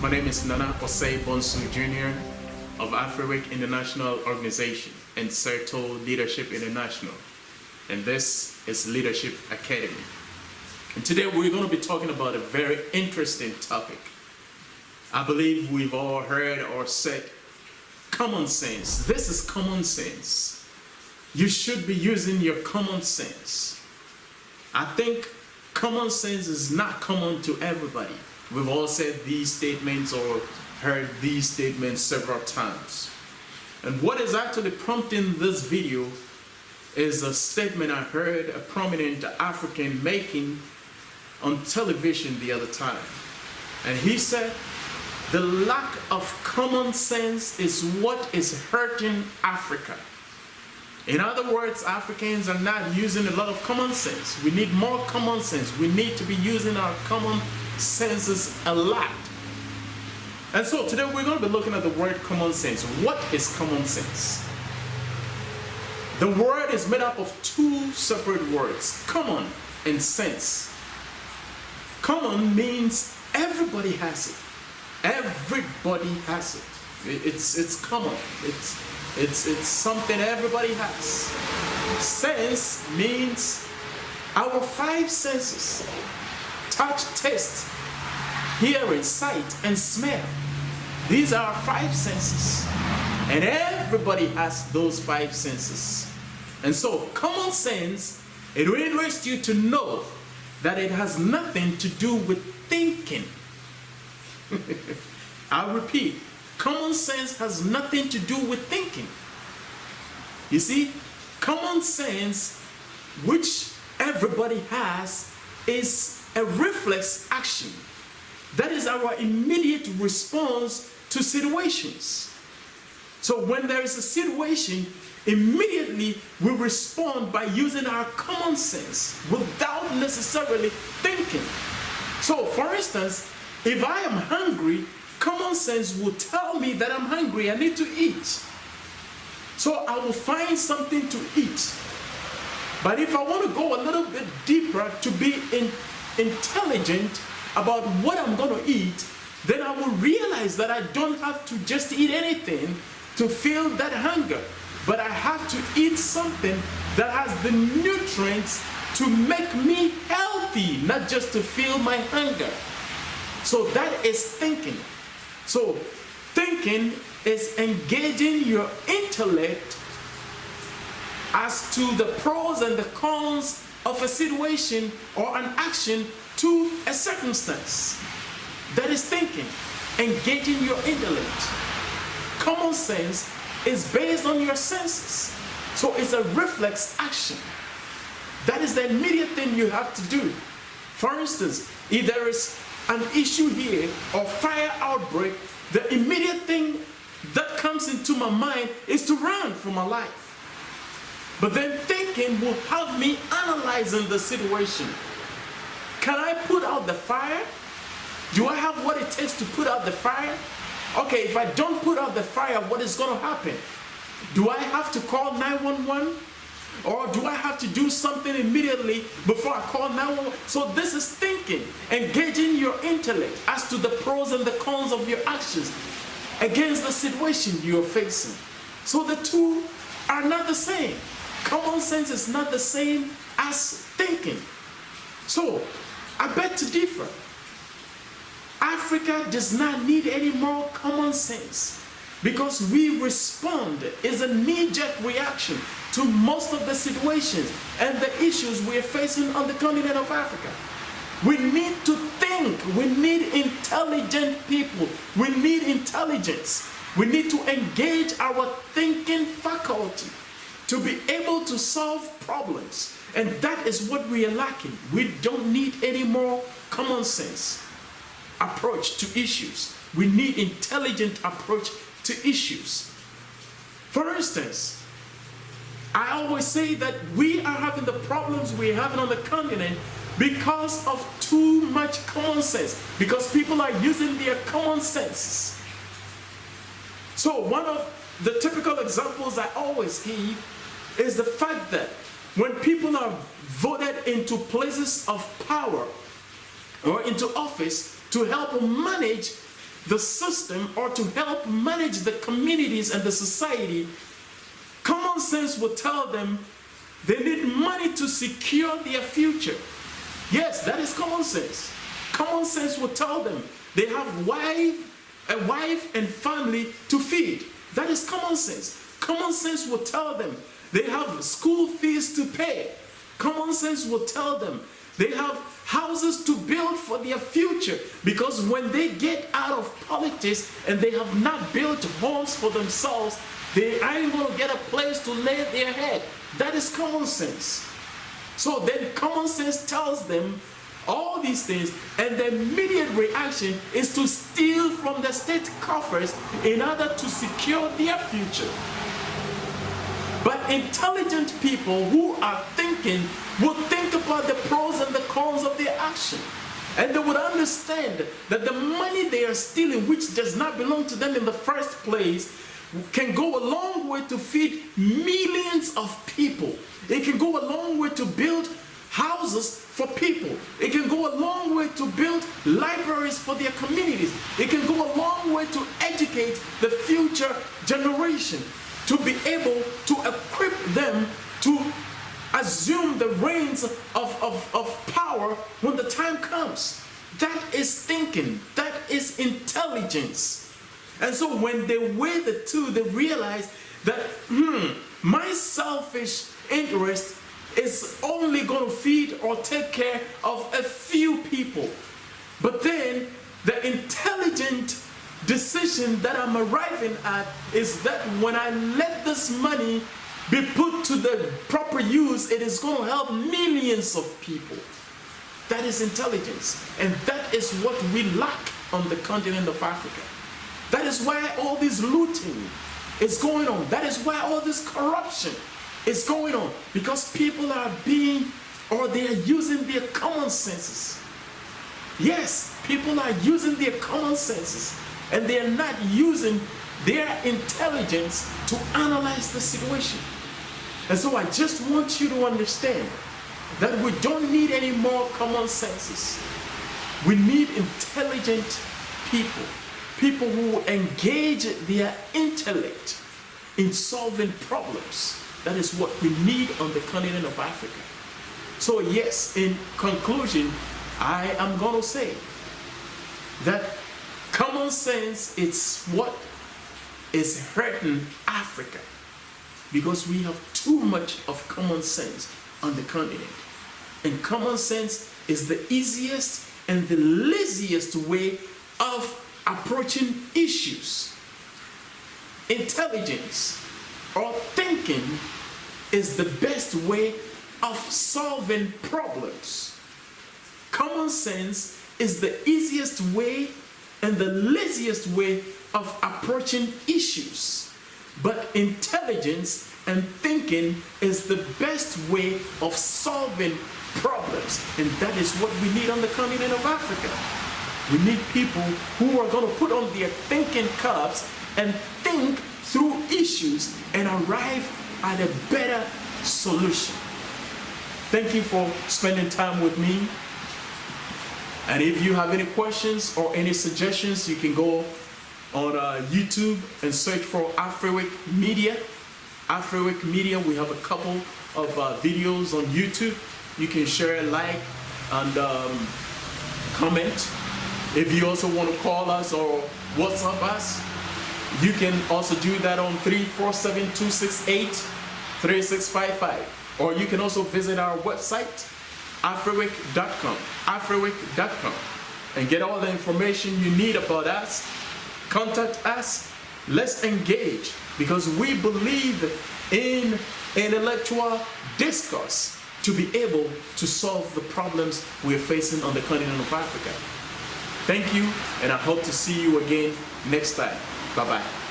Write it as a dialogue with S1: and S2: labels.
S1: My name is Nana Osei Bonsu Jr. of AfriWeek International Organization and Certo Leadership International. And this is Leadership Academy. And today we're going to be talking about a very interesting topic. I believe we've all heard or said common sense. This is common sense. You should be using your common sense. I think common sense is not common to everybody. We've all said these statements or heard these statements several times. And what is actually prompting this video is a statement I heard a prominent African making on television the other time. And he said, the lack of common sense is what is hurting Africa. In other words, Africans are not using a lot of common sense. We need more common sense. We need to be using our common senses a lot. And so today we're going to be looking at the word common sense. What is common sense? The word is made up of two separate words, common and sense. Common means everybody has it. Everybody has it. It's common. It's something everybody has. Sense means our five senses: touch, taste, hearing, sight, and smell. These are our five senses. And everybody has those five senses. And so common sense, it really interests you to know that it has nothing to do with thinking. I'll repeat, common sense has nothing to do with thinking. You see, common sense, which everybody has, is a reflex action. That is our immediate response to situations. So when there is a situation, immediately we respond by using our common sense without necessarily thinking. So for instance, if I am hungry, common sense will tell me that I'm hungry, I need to eat. So I will find something to eat. But if I want to go a little bit deeper to be intelligent about what I'm going to eat, then I will realize that I don't have to just eat anything to feel that hunger. But I have to eat something that has the nutrients to make me healthy, not just to feel my hunger. So that is thinking. So thinking is engaging your intellect as to the pros and the cons of a situation or an action to a circumstance. That is thinking, engaging your intellect. Common sense is based on your senses. So it's a reflex action. That is the immediate thing you have to do. For instance, if there is an issue here or fire outbreak, the immediate thing that comes into my mind is to run for my life. But then thinking will have me analyzing the situation. Can I put out the fire? Do I have what it takes to put out the fire? Okay, if I don't put out the fire, what is going to happen? Do I have to call 911? Or do I have to do something immediately before I call 911? So this is thinking, engaging your intellect as to the pros and the cons of your actions against the situation you're facing. So the two are not the same. Common sense is not the same as thinking. So I beg to differ. Africa does not need any more common sense because we respond as a knee-jerk reaction to most of the situations and the issues we're facing on the continent of Africa. We need to think. We need intelligent people. We need intelligence. We need to engage our thinking faculty to be able to solve problems. And that is what we are lacking. We don't need any more common sense approach to issues. We need intelligent approach to issues. For instance, I always say that we are having the problems we're having on the continent because of too much common sense, because people are using their common senses. So one of the typical examples I always give is the fact that when people are voted into places of power or into office to help manage the system or to help manage the communities and the society, common sense will tell them they need money to secure their future. Yes, that is common sense. Common sense will tell them they have a wife and family to feed. That is common sense. Common sense will tell them they have school fees to pay. Common sense will tell them they have houses to build for their future, because when they get out of politics and they have not built homes for themselves, they aren't going to get a place to lay their head. That is common sense. So then common sense tells them all these things, and the immediate reaction is to steal from the state coffers in order to secure their future. But intelligent people who are thinking will think about the pros and the cons of their action. And they would understand that the money they are stealing, which does not belong to them in the first place, can go a long way to feed millions of people. It can go a long way to build houses for people. It can go a long way to build libraries for their communities. It can go a long way to educate the future generation, to be able to equip them to assume the reins of power when the time comes. That is thinking. That is intelligence. And so when they weigh the two, they realize that, my selfish interest is only going to feed or take care of a few people. But then the intelligent decision that I'm arriving at is that when I let this money be put to the proper use, it is going to help millions of people. That is intelligence. And that is what we lack on the continent of Africa. That is why all this looting is going on. That is why all this corruption is going on. Because people are they are using their common senses. Yes, people are using their common senses, and they are not using their intelligence to analyze the situation. And so I just want you to understand that we don't need any more common senses. We need intelligent people. People who engage their intellect in solving problems. That is what we need on the continent of Africa. So yes, in conclusion, I am going to say that common sense is what is hurting Africa, because we have too much of common sense on the continent. And common sense is the easiest and the laziest way of approaching issues. Intelligence or thinking is the best way of solving problems. Common sense is the easiest way and the laziest way of approaching issues. But intelligence and thinking is the best way of solving problems. And that is what we need on the continent of Africa. We need people who are going to put on their thinking caps and think through issues and arrive at a better solution. Thank you for spending time with me. And if you have any questions or any suggestions, you can go on YouTube and search for Afriwick Media. Afriwick Media, we have a couple of videos on YouTube. You can share, like, and comment. If you also want to call us or WhatsApp us, you can also do that on 347-268-3655. Or you can also visit our website, afriwick.com, and get all the information you need about us. Contact us. Let's engage, because we believe in intellectual discourse to be able to solve the problems we're facing on the continent of Africa. Thank you, and I hope to see you again next time. Bye-bye.